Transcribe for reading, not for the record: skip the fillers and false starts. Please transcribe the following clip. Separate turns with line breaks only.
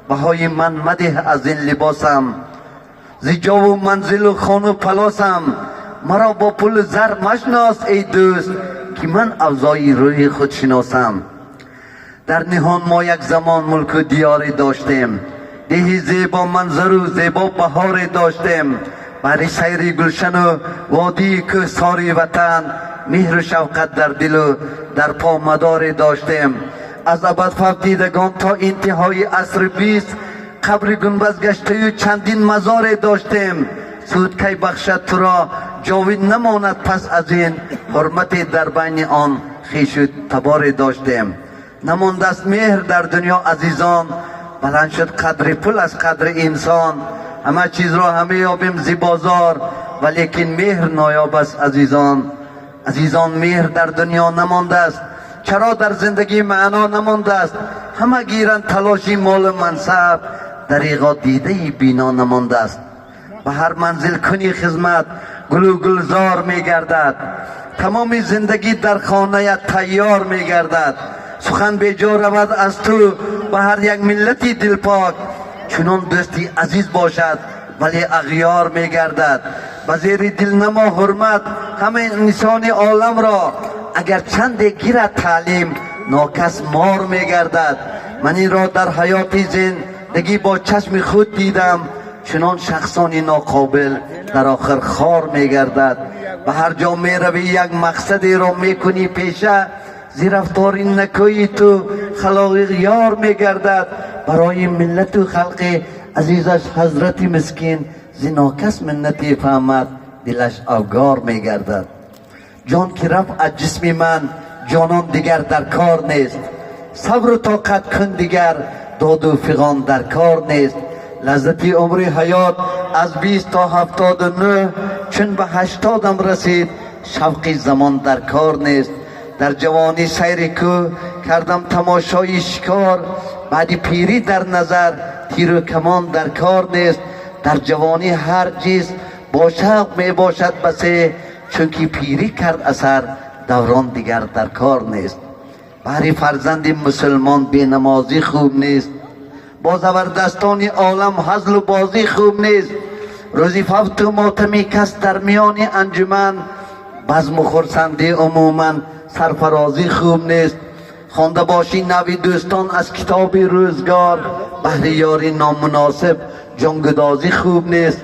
بهای من مده از این لباسم، ز جا و منزل و خان و پلاسم. مرا با پول زر مشناس ای دوست، که من اوضاع روی خود شناسم. در نهان ما یک زمان ملک و دیاری داشتیم، دهی زیبا منظر و زیبا بهاری داشتیم. برای سیر گلشن و وادی کوهساری وطن، مهر و شفقت در دل و در پا مداری داشتیم. از ابد فوتیدگان تا انتهای عصر 20 قبر گنبد گشته و چندین مزار داشتیم. سود کی بخشد تو را جاوید نماند پس از این، حرمت در بین آن خویش و تبار داشتیم. نمانده است مهر در دنیا عزیزان، بلند شد قدر پول از قدر انسان. همه چیز را همه یابیم زی بازار، ولیکن مهر نایاب است عزیزان. عزیزان مهر در دنیا نمانده است، چرا در زندگی معنا نمانده است. همه گیرند تلاشی مال و منصب، دریغا دیده بینا نمانده است. به هر منزل کنی خدمت گل و گلزار میگردد، تمام زندگی در خانه تیار میگردد. سخن بیجا رود از تو به هر یک ملتی دلپاک، چنان دوستی عزیز باشد ولی اغیار میگردد. به زیر دلنما حرمت همه انسان عالم را، اگر چند گیرد تعلیم ناکس مار میگردد. من این را در حیات زندگی با چشم خود دیدم، چنان شخصانی ناقابل در آخر خار میگردد. به هر جا میروی یک مقصدی را میکنی پیشه، زی رفتاری نکوی تو خلاق یار میگردد. برای ملت و خلق عزیزش حضرت مسکین، زی ناکس منتی فهمد دلش افگار میگردد. جان که رفت از جسم من جانان دیگر در کار نیست، صبر و طاقت کن دیگر داد و فغان در کار نیست. لذت عمر حیات از 20 تا 79، چون به 80م رسید شوق زمان در کار نیست. در جوانی سیر کو کردم تماشای شکار، بعد پیری در نظر تیر و کمان در کار نیست. در جوانی هر چیز با شوق می باشد بسه، چونکه پیری کرد اثر دوران دیگر در کار نیست. برای فرزند مسلمان بی نمازی خوب نیست، با زبردستان عالم هزل و بازی خوب نیست. روزی فوت و ماتمی کس در میان انجمن، بزم و خرسندی عموما سرفرازی خوب نیست. خوانده باشی نوی دوستان از کتاب روزگار، بهر یاری نامناسب جانگدازی خوب نیست.